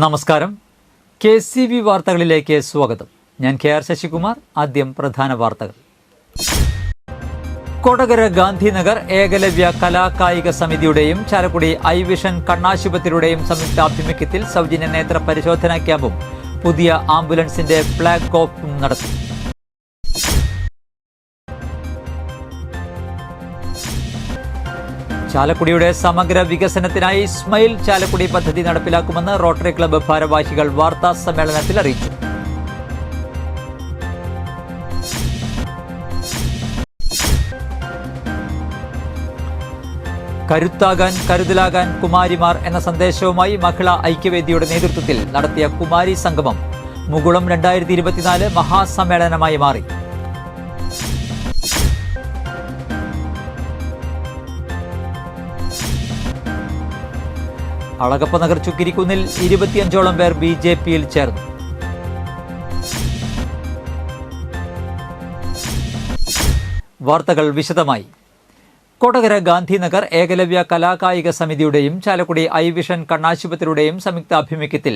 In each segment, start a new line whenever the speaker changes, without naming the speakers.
നമസ്കാരം. KCB വാർത്തകളിലേക്ക് സ്വാഗതം. ഞാൻ KR ശശികുമാർ. ആദ്യം പ്രധാന വാർത്തകൾ. കൊടകര ഗാന്ധിനഗർ ഏകലവ്യ കലാകായിക സമിതിയുടെയും ചാലക്കുടി ഐ വിഷൻ കണ്ണാശുപത്രിയുടെയും സംയുക്താഭിമുഖ്യത്തിൽ സൗജന്യ നേത്ര പരിശോധനാ ക്യാമ്പും പുതിയ ആംബുലൻസിന്റെ ഫ്ളാഗ് ഓഫും നടത്തി. ചാലക്കുടിയുടെ സമഗ്ര വികസനത്തിനായി സ്മൈൽ ചാലക്കുടി പദ്ധതി നടപ്പിലാക്കുമെന്ന് റോട്ടറി ക്ലബ്ബ് ഭാരവാഹികൾ വാർത്താ സമ്മേളനത്തിൽ അറിയിച്ചു. കരുത്താകാൻ കരുതലാകാൻ കുമാരിമാർ എന്ന സന്ദേശവുമായി മഹിളാ ഐക്യവേദിയുടെ നേതൃത്വത്തിൽ നടത്തിയ കുമാരി സംഗമം മുകുളം 2024 മഹാസമ്മേളനമായി മാറി. അളഗപ്പനഗർ ചുക്കിരിക്കുന്നിൽ 25ഓളം പേർ BJPയിൽ ചേർന്നു. വാർത്തകൾ വിശദമായി. കൊടകര ഗാന്ധിനഗർ ഏകലവ്യ കലാകായിക സമിതിയുടെയും ചാലക്കുടി ഐ വിഷൻ കണ്ണാശുപത്രിയുടെയും സംയുക്താഭിമുഖ്യത്തിൽ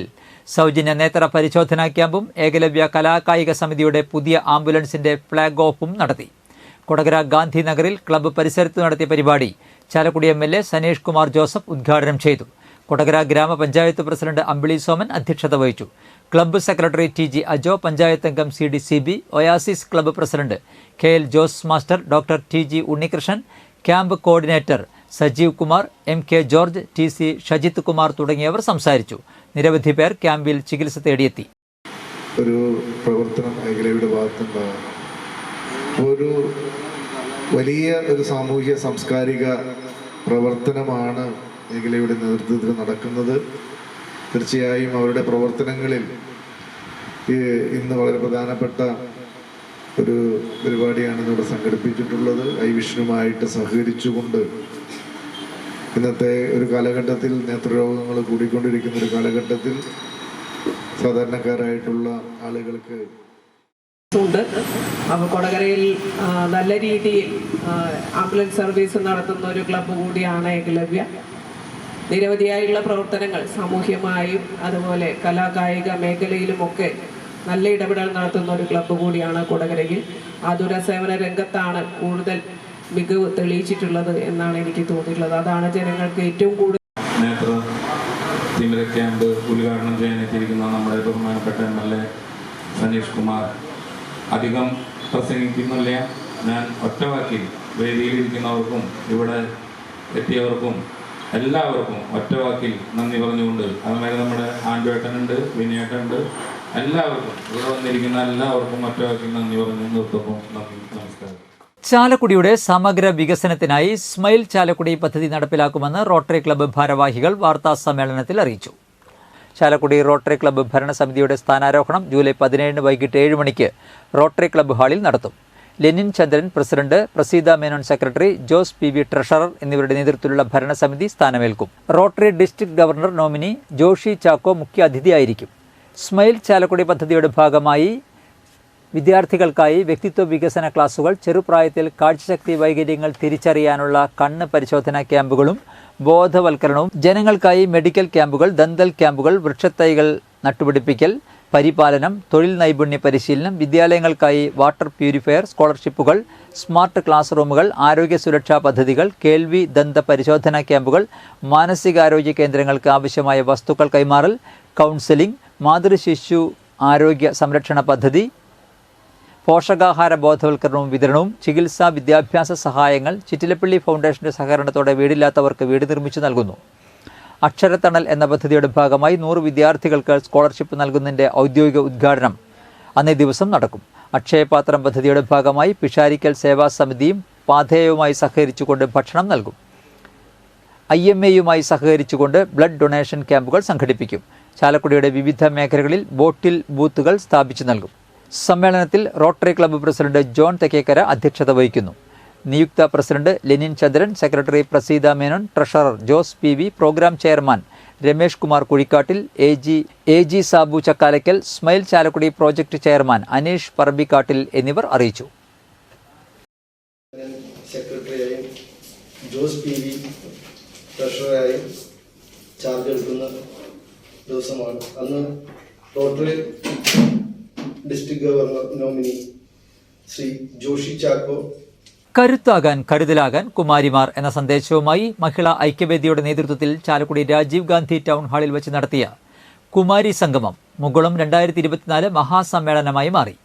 സൗജന്യ നേത്ര പരിശോധനാ ക്യാമ്പും ഏകലവ്യ കലാകായിക സമിതിയുടെ പുതിയ ആംബുലൻസിന്റെ ഫ്ളാഗ് ഓഫും നടത്തി. കൊടകര ഗാന്ധിനഗറിൽ ക്ലബ്ബ് പരിസരത്ത് നടത്തിയ പരിപാടി ചാലക്കുടി MLA സനീഷ് കുമാർ ജോസഫ് ഉദ്ഘാടനം ചെയ്തു. കൊടകര ഗ്രാമപഞ്ചായത്ത് പ്രസിഡന്റ് അമ്പിളി സോമൻ അധ്യക്ഷത വഹിച്ചു. Club secretary TG Ajo, panchayat അംഗം CD CB, oasis club president KL Jose master, doctor TG Unnikrishnan, camp coordinator Sajeev Kumar, MK George, TC Shajith Kumar തുടങ്ങിയവർ സംസാരിച്ചു. നിരവധി പേർ ക്യാമ്പിൽ ചികിത്സ തേടിയെത്തി.
ഒരു പ്രവർത്തന മേഖലയുടെ ഭാഗത്തുണ്ടാകും ഒരു വലിയ ഒരു സാമൂഹ്യ സാംസ്കാരിക പ്രവർത്തനമാണ് മേഖലയുടെ നേതൃത്വത്തിൽ നടക്കുന്നത്. തീർച്ചയായും അവരുടെ പ്രവർത്തനങ്ങളിൽ ഇന്ന് വളരെ പ്രധാനപ്പെട്ട ഒരു പരിപാടിയാണ് ഇവിടെ സംഘടിപ്പിച്ചിട്ടുള്ളത്. ഐ വിഷനുമായിട്ട് സഹകരിച്ചുകൊണ്ട് ഇന്നത്തെ ഒരു കാലഘട്ടത്തിൽ നേത്രരോഗങ്ങൾ കൂടിക്കൊണ്ടിരിക്കുന്ന ഒരു കാലഘട്ടത്തിൽ സാധാരണക്കാരായിട്ടുള്ള ആളുകൾക്ക്
അപ്പോൾ കൊടകരയിൽ നല്ല രീതിയിൽ ആംബുലൻസ് സർവീസ് നടത്തുന്ന ഒരു ക്ലബ്ബ് കൂടിയാണ് ഏകലവ്യ. നിരവധിയായുള്ള പ്രവർത്തനങ്ങൾ സാമൂഹ്യമായും അതുപോലെ കലാകായിക മേഖലയിലുമൊക്കെ നല്ല ഇടപെടൽ നടത്തുന്ന ഒരു ക്ലബ്ബ് കൂടിയാണ് കൊടകരയിൽ. ആതുര സേവന രംഗത്താണ് കൂടുതൽ മികവ് തെളിയിച്ചിട്ടുള്ളത് എന്നാണ് എനിക്ക് തോന്നിയിട്ടുള്ളത്. അതാണ് ജനങ്ങൾക്ക് ഏറ്റവും കൂടുതൽ.
നേത്ര തിമിര ക്യാമ്പ് ഉദ്ഘാടനം ചെയ്യാനെത്തിയിരിക്കുന്ന നമ്മുടെ ബഹുമാനപ്പെട്ട MLA സനീഷ് കുമാർ. അധികം പ്രസംഗിക്കുന്നില്ല. ഞാൻ ഒറ്റവാക്കിൽ വേദിയിലിരിക്കുന്നവർക്കും ഇവിടെ എത്തിയവർക്കും എല്ലാവർക്കും ഒറ്റവാക്കിൽ നന്ദി പറഞ്ഞുകൊണ്ട്, അതുമാതിരി നമ്മുടെ ആൻഡ്വേട്ടനുണ്ട്, വിനയേട്ടനുണ്ട്, എല്ലാവർക്കും ഇവിടെ വന്നിരിക്കുന്ന എല്ലാവർക്കും ഒറ്റവാക്കിൽ നന്ദി പറഞ്ഞു നിർത്തുന്നു. നന്ദി, നമസ്കാരം.
ചാലക്കുടിയുടെ സമഗ്ര വികസനത്തിനായി സ്മൈൽ ചാലക്കുടി പദ്ധതി നടപ്പിലാക്കുമെന്ന് റോട്ടറി ക്ലബ്ബ് ഭാരവാഹികൾ വാർത്താ സമ്മേളനത്തിൽ അറിയിച്ചു. ചാലക്കുടി റോട്ടറി ക്ലബ്ബ് ഭരണസമിതിയുടെ സ്ഥാനാരോഹണം ജൂലൈ 17 വൈകിട്ട് 7 മണിക്ക് റോട്ടറി ക്ലബ്ബ് ഹാളിൽ നടത്തും. Lenin Chandran president, Praseetha Menon secretary, Jose PV treasurer എന്നിവരുടെ നേതൃത്വത്തിലുള്ള ഭരണസമിതി സ്ഥാനമേൽക്കും. Rotary district governor nominee Joshy Chacko മുഖ്യ അതിഥിയായിരിക്കും. സ്മൈൽ ചാലക്കുടി പദ്ധതിയുടെ ഭാഗമായി വിദ്യാർത്ഥികൾക്കായി വ്യക്തിത്വ വികസന ക്ലാസുകൾ, ചെറുപ്രായത്തിൽ കാഴ്ചശക്തി വൈകല്യങ്ങൾ തിരിച്ചറിയാനുള്ള കണ്ണ് പരിശോധനാ ക്യാമ്പുകളും ബോധവൽക്കരണവും, ജനങ്ങൾക്കായി മെഡിക്കൽ ക്യാമ്പുകൾ, ദന്തൽ ക്യാമ്പുകൾ, വൃക്ഷത്തൈകൾ നട്ടുപിടിപ്പിക്കൽ, പരിപാലനം, തൊഴിൽ നൈപുണ്യ പരിശീലനം, വിദ്യാലയങ്ങൾക്കായി വാട്ടർ പ്യൂരിഫയർ, സ്കോളർഷിപ്പുകൾ, സ്മാർട്ട് ക്ലാസ് റൂമുകൾ, ആരോഗ്യ സുരക്ഷാ പദ്ധതികൾ, കേൾവി ദന്ത പരിശോധനാ ക്യാമ്പുകൾ, മാനസികാരോഗ്യ കേന്ദ്രങ്ങൾക്ക് ആവശ്യമായ വസ്തുക്കൾ കൈമാറൽ, കൗൺസിലിംഗ്, മാതൃശിശു ആരോഗ്യ സംരക്ഷണ പദ്ധതി, പോഷകാഹാര ബോധവൽക്കരണവും വിതരണവും, ചികിത്സാ വിദ്യാഭ്യാസ സഹായങ്ങൾ. ചിറ്റിലപ്പള്ളി ഫൗണ്ടേഷന്റെ സഹകരണത്തോടെ വീടില്ലാത്തവർക്ക് വീട് നിർമ്മിച്ചു നൽകുന്നു. അക്ഷരത്തണൽ എന്ന പദ്ധതിയുടെ ഭാഗമായി 100 വിദ്യാർത്ഥികൾക്ക് സ്കോളർഷിപ്പ് നൽകുന്നതിൻ്റെ ഔദ്യോഗിക ഉദ്ഘാടനം അന്നേ ദിവസം നടക്കും. അക്ഷയപാത്രം പദ്ധതിയുടെ ഭാഗമായി പിഷാരിക്കൽ സേവാ സമിതിയും പാഥേയവുമായി സഹകരിച്ചുകൊണ്ട് ഭക്ഷണം നൽകും. IMAയുമായി സഹകരിച്ചുകൊണ്ട് ബ്ലഡ് ഡൊണേഷൻ ക്യാമ്പുകൾ സംഘടിപ്പിക്കും. ചാലക്കുടിയുടെ വിവിധ മേഖലകളിൽ ബോട്ടിൽ ബൂത്തുകൾ സ്ഥാപിച്ചു നൽകും. സമ്മേളനത്തിൽ rotary club president John Thekkekara അധ്യക്ഷത വഹിക്കുന്നു. നിയുക്ത president Lenin Chandran, secretary Praseetha Menon, treasurer Jose PV, program chairman Ramesh Kumar Kuzhikattil, AG Sabu Chakkalakkal, smile Chalakudy project chairman Aneesh Parambikattil എന്നിവർ അറിയിച്ചു.
സെക്രട്ടറിയായും ജോസ് PV ട്രഷററായും ചാർജ് എടുക്കുന്ന ദിവസമാണ്. അന്ന് rotary district governor nominee Shri Joshy Chacko
കരുത്താകാൻ കരുതലാകാൻ കുമാരിമാർ എന്ന സന്ദേശവുമായി മഹിളാ ഐക്യവേദിയുടെ നേതൃത്വത്തിൽ ചാലക്കുടി രാജീവ് ഗാന്ധി ടൗൺ ഹാളിൽ വെച്ച് നടത്തിയ കുമാരി സംഗമം മുകുളം 2024 മഹാസമ്മേളനമായി മാറി.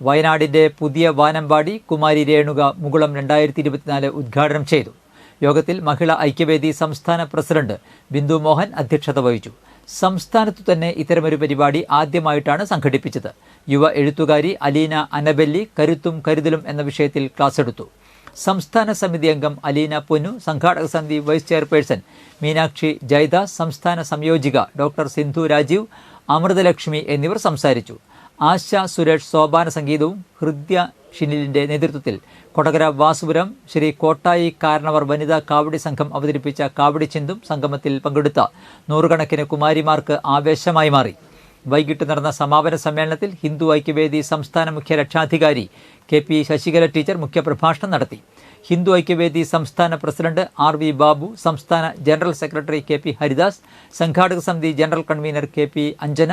വയനാടിന്റെ പുതിയ വാനമ്പാടി കുമാരി രേണുക മുകുളം 2024 ഉദ്ഘാടനം ചെയ്തു. യോഗത്തിൽ മഹിളാ ഐക്യവേദി സംസ്ഥാന പ്രസിഡന്റ് ബിന്ദു മോഹൻ അധ്യക്ഷത വഹിച്ചു. സംസ്ഥാനത്തു തന്നെ ഇത്തരമൊരു പരിപാടി ആദ്യമായിട്ടാണ് സംഘടിപ്പിച്ചത്. യുവ എഴുത്തുകാരി അലീന അനബെല്ലി കരുത്തും കരുതലും എന്ന വിഷയത്തിൽ ക്ലാസ് എടുത്തു. സംസ്ഥാന സമിതി അംഗം അലീന പൊന്നു, സംഘാടക സമിതി വൈസ് ചെയർപേഴ്സൺ മീനാക്ഷി ജയദാസ്, സംസ്ഥാന സംയോജിക ഡോക്ടർ സിന്ധു രാജീവ്, അമൃതലക്ഷ്മി എന്നിവർ സംസാരിച്ചു. ആശ സുരേഷ് സോപാന സംഗീതവും ഹൃദ്യ ഷിനിലിന്റെ നേതൃത്വത്തിൽ കൊടകര വാസുപുരം ശ്രീ കോട്ടായി കാരണവർ വനിതാ കാവടി സംഘം അവതരിപ്പിച്ച കാവടി ചിന്തും സംഗമത്തിൽ പങ്കെടുത്ത നൂറുകണക്കിന് കുമാരിമാർക്ക് ആവേശമായി മാറി. വൈകിട്ട് നടന്ന സമാപന സമ്മേളനത്തിൽ ഹിന്ദു ഐക്യവേദി സംസ്ഥാന മുഖ്യ രക്ഷാധികാരി KP ശശികല ടീച്ചർ മുഖ്യപ്രഭാഷണം നടത്തി. ഹിന്ദു ഐക്യവേദി സംസ്ഥാന പ്രസിഡന്റ് RV ബാബു, സംസ്ഥാന ജനറൽ സെക്രട്ടറി KP ഹരിദാസ്, സംഘാടക സമിതി ജനറൽ കൺവീനർ KP അഞ്ജന,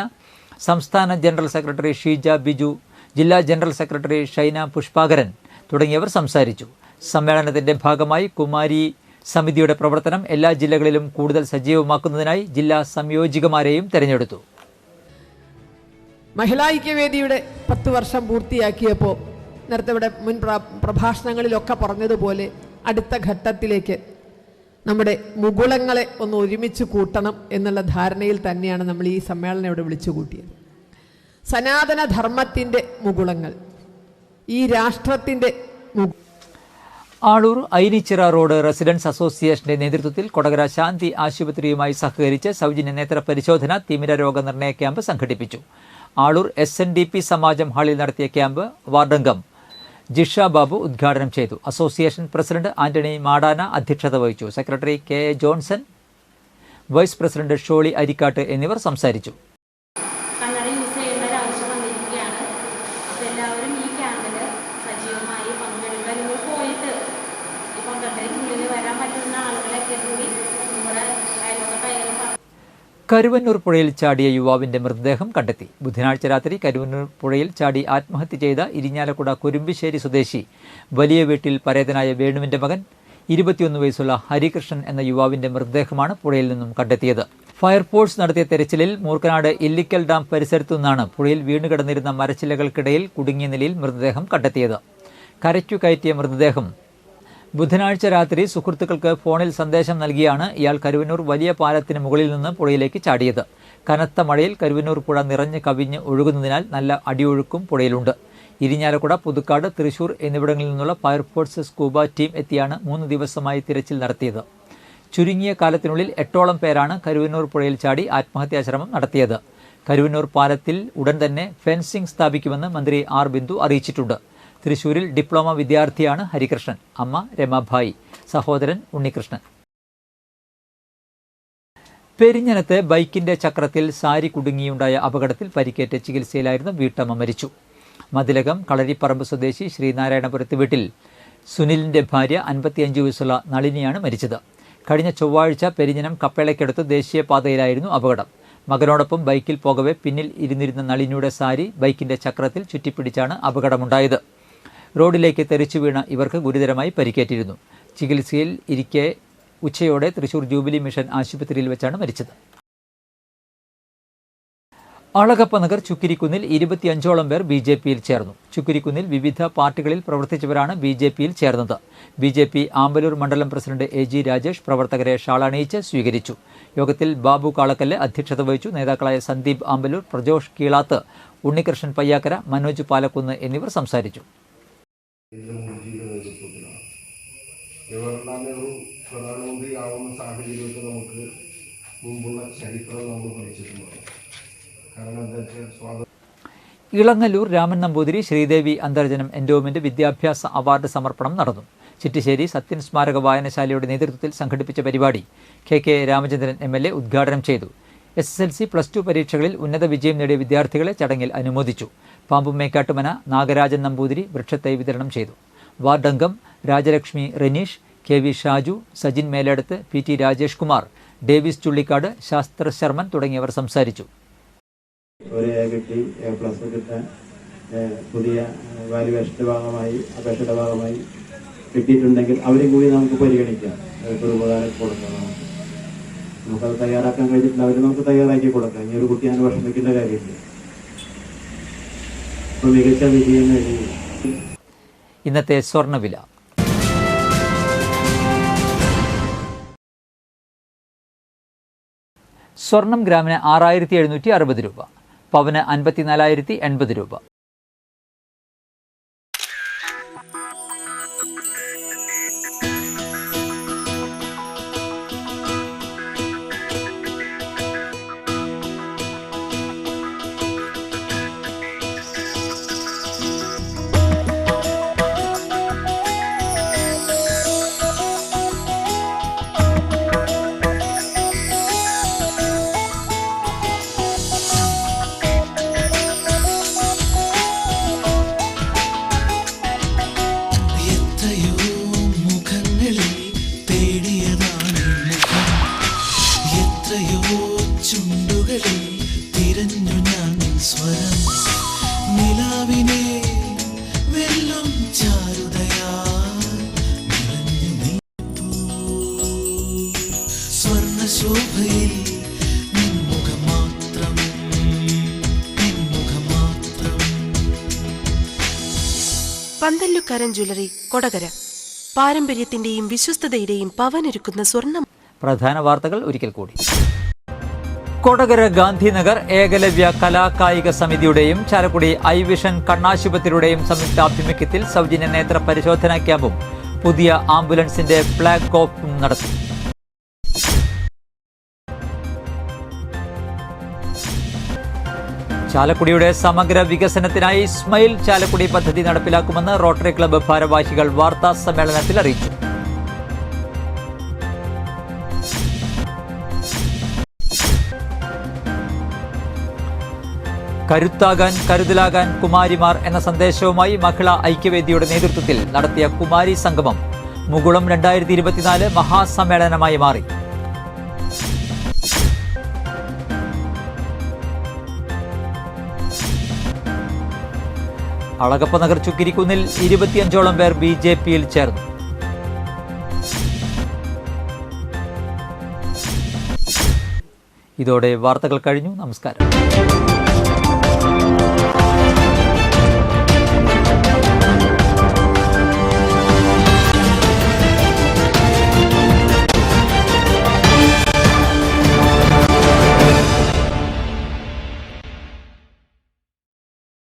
സംസ്ഥാന ജനറൽ സെക്രട്ടറി ഷീജ ബിജു, ജില്ലാ ജനറൽ സെക്രട്ടറി ഷൈന പുഷ്പാകരൻ തുടങ്ങിയവർ സംസാരിച്ചു. സമ്മേളനത്തിന്റെ ഭാഗമായി കുമാരി സമിതിയുടെ പ്രവർത്തനം എല്ലാ ജില്ലകളിലും കൂടുതൽ സജീവമാക്കുന്നതിനായി ജില്ലാ സംയോജികമാരെയും തെരഞ്ഞെടുത്തു.
മഹിളാ ഐക്യവേദിയുടെ 10 വർഷം പൂർത്തിയാക്കിയപ്പോൾ നേരത്തെ ഇവിടെ മുൻ പ്രഭാഷണങ്ങളിലൊക്കെ പറഞ്ഞതുപോലെ അടുത്ത ഘട്ടത്തിലേക്ക് നമ്മുടെ മുകുളങ്ങളെ ഒന്ന് ഒരുമിച്ച് കൂട്ടണം എന്നുള്ള ധാരണയിൽ തന്നെയാണ് നമ്മൾ ഈ സമ്മേളനം ഇവിടെ വിളിച്ചു കൂട്ടിയത്. സനാതന ധർമ്മത്തിൻ്റെ മുകുളങ്ങൾ, ഈ രാഷ്ട്രത്തിൻ്റെ
ആളൂർ ഐനിച്ചിറ റോഡ് റെസിഡൻസ് അസോസിയേഷന്റെ നേതൃത്വത്തിൽ കൊടകര ശാന്തി ആശുപത്രിയുമായി സഹകരിച്ച് സൗജന്യ നേത്ര പരിശോധന തിമിര രോഗനിർണയ ക്യാമ്പ് സംഘടിപ്പിച്ചു. ആളൂർ SNDP സമാജം ഹാളിൽ നടത്തിയ ക്യാമ്പ് വാർഡംഗം ജിഷ ബാബു ഉദ്ഘാടനം ചെയ്തു. അസോസിയേഷൻ പ്രസിഡന്റ് ആന്റണി മാടാന അധ്യക്ഷത വഹിച്ചു. Secretary KA Johnson, vice president Sholy Arikkatt എന്നിവർ സംസാരിച്ചു.
കണ്ണട യൂസ് ചെയ്യേണ്ട ഒരു ആവശ്യം വന്നിരിക്കുകയാണ്. അപ്പോൾ എല്ലാവരും ഈ ക്യാമ്പിൽ സജീവമായി പങ്കെടുക്കുക. നിങ്ങൾ പോയിട്ട് ഈ പങ്കെടുക്കുന്നതിനുള്ളിൽ വരാൻ പറ്റുന്ന ആളുകളൊക്കെ കൂടി നമ്മുടെ അയൽവക്കത്തായാലും
കരുവന്നൂർ പുഴയിൽ ചാടിയ യുവാവിന്റെ മൃതദേഹം കണ്ടെത്തി. ബുധനാഴ്ച രാത്രി കരുവന്നൂർ പുഴയിൽ ചാടി ആത്മഹത്യ ചെയ്ത ഇരിഞ്ഞാലക്കുട കുരുമ്പിശ്ശേരി സ്വദേശി വലിയ വീട്ടിൽ പരേതനായ വേണുവിന്റെ മകൻ 21 വയസ്സുള്ള ഹരികൃഷ്ണൻ എന്ന യുവാവിന്റെ മൃതദേഹമാണ് പുഴയിൽ നിന്നും കണ്ടെത്തിയത്. ഫയർഫോഴ്സ് നടത്തിയ തെരച്ചിലിൽ മൂർക്കനാട് ഇല്ലിക്കൽ ഡാം പരിസരത്തു നിന്നാണ് പുഴയിൽ വീണുകിടന്നിരുന്ന മരച്ചില്ലകൾക്കിടയിൽ കുടുങ്ങിയ നിലയിൽ മൃതദേഹം കണ്ടെത്തിയത്. കരയ്ക്കു കയറ്റിയ മൃതദേഹം ബുധനാഴ്ച രാത്രി സുഹൃത്തുക്കൾക്ക് ഫോണിൽ സന്ദേശം നൽകിയാണ് ഇയാൾ കരുവന്നൂർ വലിയ പാലത്തിന് മുകളിൽ നിന്ന് പുഴയിലേക്ക് ചാടിയത്. കനത്ത മഴയിൽ കരുവന്നൂർ പുഴ നിറഞ്ഞ് കവിഞ്ഞ് ഒഴുകുന്നതിനാൽ നല്ല അടിയൊഴുക്കും പുഴയിലുണ്ട്. ഇരിഞ്ഞാലക്കുട, പുതുക്കാട്, തൃശൂർ എന്നിവിടങ്ങളിൽ നിന്നുള്ള ഫയർഫോഴ്സ് സ്കൂബ ടീം എത്തിയാണ് 3 ദിവസമായി തിരച്ചിൽ നടത്തിയത്. ചുരുങ്ങിയ കാലത്തിനുള്ളിൽ 8ഓളം പേരാണ് കരുവന്നൂർ പുഴയിൽ ചാടി ആത്മഹത്യാശ്രമം നടത്തിയത്. കരുവന്നൂർ പാലത്തിൽ ഉടൻ തന്നെ ഫെൻസിംഗ് സ്ഥാപിക്കുമെന്ന് മന്ത്രി R ബിന്ദു അറിയിച്ചിട്ടുണ്ട്. തൃശൂരിൽ ഡിപ്ലോമ വിദ്യാർത്ഥിയാണ് ഹരികൃഷ്ണൻ. അമ്മ രമാഭായി, സഹോദരൻ ഉണ്ണികൃഷ്ണൻ. പെരിഞ്ഞനത്ത് ബൈക്കിന്റെ ചക്രത്തിൽ സാരി കുടുങ്ങിയുണ്ടായ അപകടത്തിൽ പരിക്കേറ്റ് ചികിത്സയിലായിരുന്ന വീട്ടമ്മ മരിച്ചു. മതിലകം കളരിപ്പറമ്പ് സ്വദേശി ശ്രീനാരായണപുരത്ത് വീട്ടിൽ സുനിലിന്റെ ഭാര്യ 55 വയസ്സുള്ള നളിനിയാണ് മരിച്ചത്. കഴിഞ്ഞ ചൊവ്വാഴ്ച പെരിഞ്ഞനം കപ്പേളയ്ക്കടുത്ത് ദേശീയപാതയിലായിരുന്നു അപകടം. മകനോടൊപ്പം ബൈക്കിൽ പോകവെ പിന്നിൽ ഇരുന്നിരുന്ന നളിനിയുടെ സാരി ബൈക്കിന്റെ ചക്രത്തിൽ ചുറ്റിപ്പിടിച്ചാണ് അപകടമുണ്ടായത്. റോഡിലേക്ക് തെറിച്ചു വീണ ഇവർക്ക് ഗുരുതരമായി പരിക്കേറ്റിരുന്നു. ചികിത്സയിൽ ഇരിക്കെ ഉച്ചയോടെ തൃശൂർ ജൂബിലി മിഷൻ ആശുപത്രിയിൽ വെച്ചാണ് മരിച്ചത്. അളഗപ്പനഗർ ചുക്കിരിക്കുന്നിൽ 25ഓളം പേർ BJPയിൽ ചേർന്നു. ചുക്കിരിക്കുന്നിൽ വിവിധ പാർട്ടികളിൽ പ്രവർത്തിച്ചവരാണ് BJPയിൽ ചേർന്നത്. BJP ആമ്പലൂർ മണ്ഡലം പ്രസിഡന്റ് AG രാജേഷ് പ്രവർത്തകരെ ഷാളണിയിച്ച് സ്വീകരിച്ചു. യോഗത്തിൽ ബാബു കാളക്കല്ല് അധ്യക്ഷത വഹിച്ചു. നേതാക്കളായ സന്ദീപ് ആമ്പലൂർ, പ്രജോഷ് കീളാത്ത്, ഉണ്ണികൃഷ്ണൻ പയ്യാക്കര, മനോജ് പാലക്കുന്ന് എന്നിവർ സംസാരിച്ചു.
ജവഹർലാൽ പ്രധാനമന്ത്രി ആവുന്ന സാഹചര്യത്തിൽ നമുക്ക് മുമ്പുള്ള ചരിത്രം നമ്മൾ പഠിച്ചിട്ടുണ്ട്. കാരണം എന്താ വെച്ചാൽ
ഇളങ്ങല്ലൂർ രാമൻ നമ്പൂതിരി ശ്രീദേവി അന്തർജനം എൻഡോമെന്റ് വിദ്യാഭ്യാസ അവാർഡ് സമർപ്പണം നടന്നു. ചിറ്റിശ്ശേരി സത്യൻ സ്മാരക വായനശാലയുടെ നേതൃത്വത്തിൽ സംഘടിപ്പിച്ച പരിപാടി KK രാമചന്ദ്രൻ MLA ഉദ്ഘാടനം ചെയ്തു. SSLC, +2 പരീക്ഷകളിൽ ഉന്നത വിജയം നേടിയ വിദ്യാർത്ഥികളെ ചടങ്ങിൽ അനുമോദിച്ചു. പാമ്പുമേക്കാട്ടുമന നാഗരാജൻ നമ്പൂതിരി വൃക്ഷത്തൈ വിതരണം ചെയ്തു. വാർഡംഗം Rajalakshmi Renish, KV Shaju, Sajin മേലെടുത്ത്, PT Rajesh Kumar, Davis Chullikkad, ശാസ്ത്ര ശർമ്മൻ തുടങ്ങിയവർ സംസാരിച്ചു.
ഒരു എ കിട്ടി, A+ കിട്ടാൻ പുതിയ വാല്യുവേഷൻ്റെ ഭാഗമായി, അപേക്ഷയുടെ ഭാഗമായി കിട്ടിയിട്ടുണ്ടെങ്കിൽ അവരെയും കൂടി നമുക്ക് പരിഗണിക്കാം. അതൊക്കെ ഒരു ഉപകാരം കൊടുക്കണം. നമുക്കത് തയ്യാറാക്കാൻ കഴിഞ്ഞിട്ടുണ്ട്, അവർ നമുക്ക് തയ്യാറാക്കി കൊടുക്കാം. ഇനി ഒരു കുട്ടി അങ്ങനെ വിഷമിക്കേണ്ട കാര്യമില്ല. അപ്പോൾ മികച്ച വിജയം നേടി.
ഇന്നത്തെ സ്വർണ്ണവില. സ്വർണം ഗ്രാമിന് 6760 രൂപ, പവന് 54,080 രൂപ.
പന്തല്ലുക്കാരൻ ജ്വല്ലറി, കൊടകര. പാരമ്പര്യത്തിന്റെയും വിശ്വസ്തതയുടെയും പവനൊരുക്കുന്ന സ്വർണ്ണം.
പ്രധാന വാർത്തകൾ ഒരിക്കൽ കൂടി. കൊടകര ഗാന്ധിനഗർ ഏകലവ്യ കലാകായിക സമിതിയുടെയും ചാലക്കുടി ഐ വിഷൻ കണ്ണാശുപത്രിയുടെയും സംയുക്താഭിമുഖ്യത്തിൽ സൗജന്യ നേത്ര പരിശോധനാ ക്യാമ്പും പുതിയ ആംബുലൻസിന്റെ ഫ്ളാഗ് ഓഫും നടത്തി. ചാലക്കുടിയുടെ സമഗ്ര വികസനത്തിനായി സ്മൈൽ ചാലക്കുടി പദ്ധതി നടപ്പിലാക്കുമെന്ന് റോട്ടറി ക്ലബ്ബ് ഭാരവാഹികൾ വാർത്താ സമ്മേളനത്തിൽ അറിയിച്ചു. കരുത്താകാൻ കരുതലാകാൻ കുമാരിമാർ എന്ന സന്ദേശവുമായി മഹിളാ ഐക്യവേദിയുടെ നേതൃത്വത്തിൽ നടത്തിയ കുമാരി സംഗമം മുകുളം 2024 മഹാസമ്മേളനമായി മാറി. അളഗപ്പ നഗർ ചുക്കിരിക്കുന്നിൽ 25ഓളം പേർ BJP-യിൽ ചേർന്നു. ഇതോടെ വാർത്തകൾ കഴിഞ്ഞു. നമസ്കാരം.